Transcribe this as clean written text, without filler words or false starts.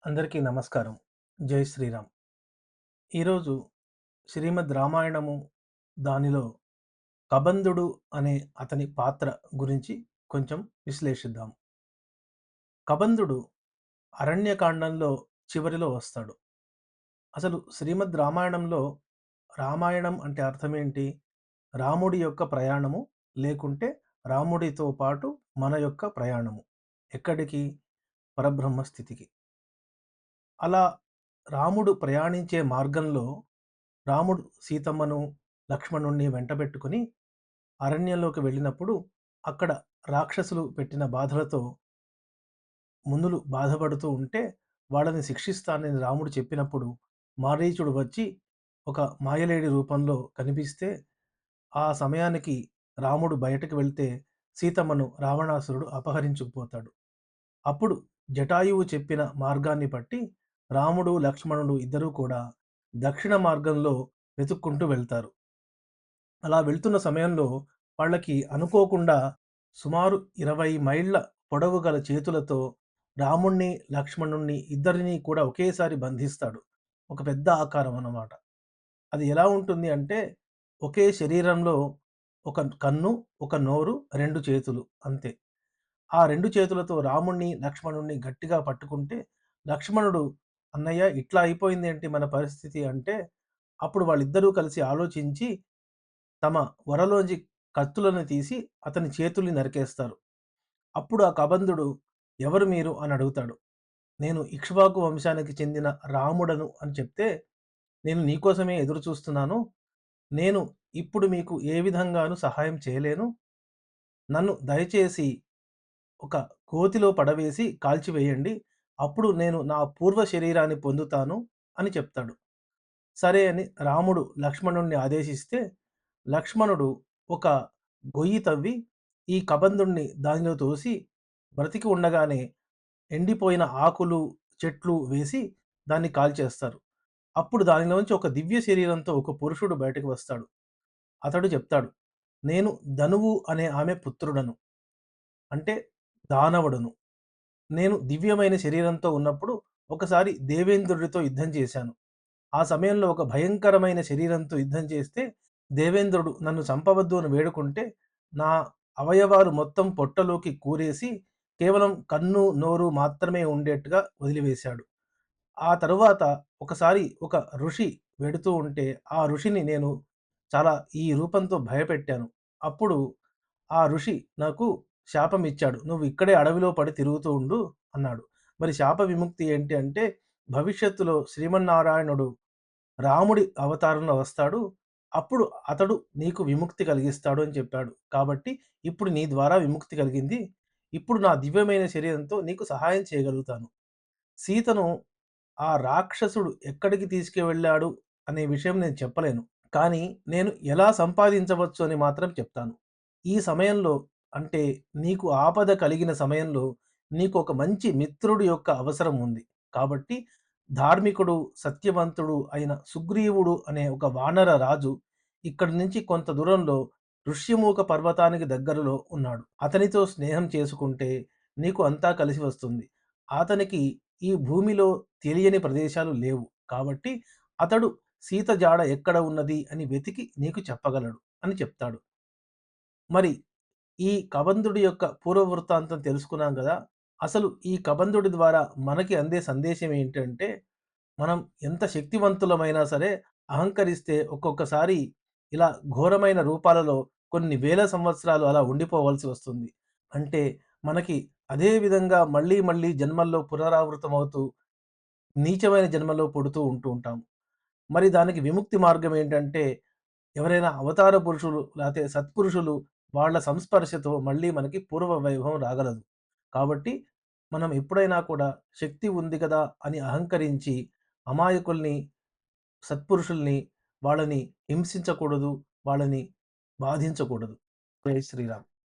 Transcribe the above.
అందరికీ నమస్కారం. జై శ్రీరామ్. ఈరోజు శ్రీమద్ రామాయణము దానిలో కబంధుడు అనే అతని పాత్ర గురించి కొంచెం విశ్లేషిద్దాం. కబంధుడు అరణ్యకాండంలో చివరిలో వస్తాడు. అసలు శ్రీమద్ రామాయణంలో రామాయణం అంటే అర్థమేంటి? రాముడి యొక్క ప్రయాణము, లేకుంటే రాముడితో పాటు మన యొక్క ప్రయాణము. ఎక్కడికి? పరబ్రహ్మ స్థితికి. అలా రాముడు ప్రయాణించే మార్గంలో రాముడు సీతమ్మను, లక్ష్మణుడిని వెంటబెట్టుకొని అరణ్యంలోకి వెళ్ళినప్పుడు అక్కడ రాక్షసులు పెట్టిన బాధలతో మునులు బాధపడుతూ ఉంటే వాళ్ళని శిక్షిస్తానని రాముడు చెప్పినప్పుడు మారీచుడు వచ్చి ఒక మాయలేడి రూపంలో కనిపిస్తే ఆ సమయానికి రాముడు బయటకు వెళ్తే సీతమ్మను రావణాసురుడు అపహరించుకుపోతాడు. అప్పుడు జటాయువు చెప్పిన మార్గాన్ని బట్టి రాముడు, లక్ష్మణుడు ఇద్దరూ కూడా దక్షిణ మార్గంలో వెతుక్కుంటూ వెళ్తారు. అలా వెళ్తున్న సమయంలో వాళ్ళకి అనుకోకుండా సుమారు 20 మైళ్ళ పొడవు గల చేతులతో రాముణ్ణి, లక్ష్మణుణ్ణి ఇద్దరిని కూడా ఒకేసారి బంధిస్తాడు. ఒక పెద్ద ఆకారం అన్నమాట. అది ఎలా ఉంటుంది అంటే ఒకే శరీరంలో ఒక కన్ను, ఒక నోరు, 2 చేతులు అంతే. ఆ 2 చేతులతో రాముణ్ణి, లక్ష్మణుణ్ణి గట్టిగా పట్టుకుంటే లక్ష్మణుడు "అన్నయ్య ఇట్లా అయిపోయిందేంటి మన పరిస్థితి" అంటే అప్పుడు వాళ్ళిద్దరూ కలిసి ఆలోచించి తమ వరలోంచి కత్తులను తీసి అతని చేతుల్ని నరికేస్తారు. అప్పుడు ఆ కబంధుడు "ఎవరు మీరు?" అని అడుగుతాడు. "నేను ఇక్ష్వాకు వంశానికి చెందిన రాముడను" అని చెప్తే, "నేను నీకోసమే ఎదురు చూస్తున్నాను. నేను ఇప్పుడు మీకు ఏ విధంగాను సహాయం చేయలేను. నన్ను దయచేసి ఒక కోతిలో పడవేసి కాల్చివేయండి. అప్పుడు నేను నా పూర్వ శరీరాన్ని పొందుతాను" అని చెప్తాడు. సరే అని రాముడు లక్ష్మణుడిని ఆదేశిస్తే, లక్ష్మణుడు ఒక గొయ్యి తవ్వి ఈ కబంధుడిని దానిలో తోసి బ్రతికి ఉండగానే ఎండిపోయిన ఆకులు, చెట్లు వేసి దాన్ని కాల్చేస్తారు. అప్పుడు దానిలోంచి ఒక దివ్య శరీరంతో ఒక పురుషుడు బయటకు వస్తాడు. అతడు చెప్తాడు, "నేను ధనువు అనే ఆమె పుత్రుడను. అంటే దానవుడను. నేను దివ్యమైన శరీరంతో ఉన్నప్పుడు ఒకసారి దేవేంద్రుడితో యుద్ధం చేశాను. ఆ సమయంలో ఒక భయంకరమైన శరీరంతో యుద్ధం చేస్తే దేవేంద్రుడు నన్ను చంపవద్దు అని వేడుకుంటే నా అవయవాలు మొత్తం పొట్టలోకి కూరేసి కేవలం కన్ను, నోరు మాత్రమే ఉండేట్టుగా వదిలివేశాడు. ఆ తరువాత ఒకసారి ఒక ఋషి వెడుతూ ఉంటే ఆ ఋషిని నేను చాలా ఈ రూపంతో భయపెట్టాను. అప్పుడు ఆ ఋషి నాకు శాపం ఇచ్చాడు. "నువ్వు ఇక్కడే అడవిలో పడి తిరుగుతూ ఉండు" అన్నాడు. మరి శాప విముక్తి ఏంటి అంటే భవిష్యత్తులో శ్రీమన్నారాయణుడు రాముడి అవతారంలో వస్తాడు. అప్పుడు అతడు నీకు విముక్తి కలిగిస్తాడు అని చెప్పాడు. కాబట్టి ఇప్పుడు నీ ద్వారా విముక్తి కలిగింది. ఇప్పుడు నా దివ్యమైన శరీరంతో నీకు సహాయం చేయగలుగుతాను. సీతను ఆ రాక్షసుడు ఎక్కడికి తీసుకువెళ్ళాడు అనే విషయం నేను చెప్పలేను. కానీ నేను ఎలా సంపాదించవచ్చు అని మాత్రం చెప్తాను. ఈ సమయంలో అంటే నీకు ఆపద కలిగిన సమయంలో నీకొక మంచి మిత్రుడి యొక్క అవసరం ఉంది. కాబట్టి ధార్మికుడు, సత్యవంతుడు అయిన సుగ్రీవుడు అనే ఒక వానర రాజు ఇక్కడి నుంచి కొంత దూరంలో ఋష్యమూక పర్వతానికి దగ్గరలో ఉన్నాడు. అతనితో స్నేహం చేసుకుంటే నీకు అంతా కలిసి వస్తుంది. అతనికి ఈ భూమిలో తెలియని ప్రదేశాలు లేవు. కాబట్టి అతడు సీత జాడ ఎక్కడ ఉన్నది అని వెతికి నీకు చెప్పగలడు అని చెప్తాడు. మరి ఈ కబంధుడి యొక్క పూర్వ వృత్తాంతం తెలుసుకున్నాం గదా! అసలు ఈ కబంధుడి ద్వారా మనకి అందే సందేశం ఏంటంటే, మనం ఎంత శక్తివంతులమైనా సరే అహంకరిస్తే ఒక్కొక్కసారి ఇలా ఘోరమైన రూపాలలో కొన్ని వేల సంవత్సరాలు అలా ఉండిపోవాల్సి వస్తుంది. అంటే మనకి అదే విధంగా మళ్ళీ మళ్ళీ జన్మల్లో పునరావృతమవుతూ నీచమైన జన్మలో పుడుతూ ఉంటాం. మరి దానికి విముక్తి మార్గం ఏంటంటే, ఎవరైనా అవతార పురుషులు లేతే సత్పురుషులు వాళ్ళ సంస్పర్శతో మళ్ళీ మనకి పూర్వ వైభవం రాగలదు. కాబట్టి మనం ఎప్పుడైనా కూడా శక్తి ఉంది కదా అని అహంకరించి అమాయకుల్ని, సత్పురుషుల్ని వాళ్ళని హింసించకూడదు. వాళ్ళని బాధించకూడదు. జై శ్రీరామ్.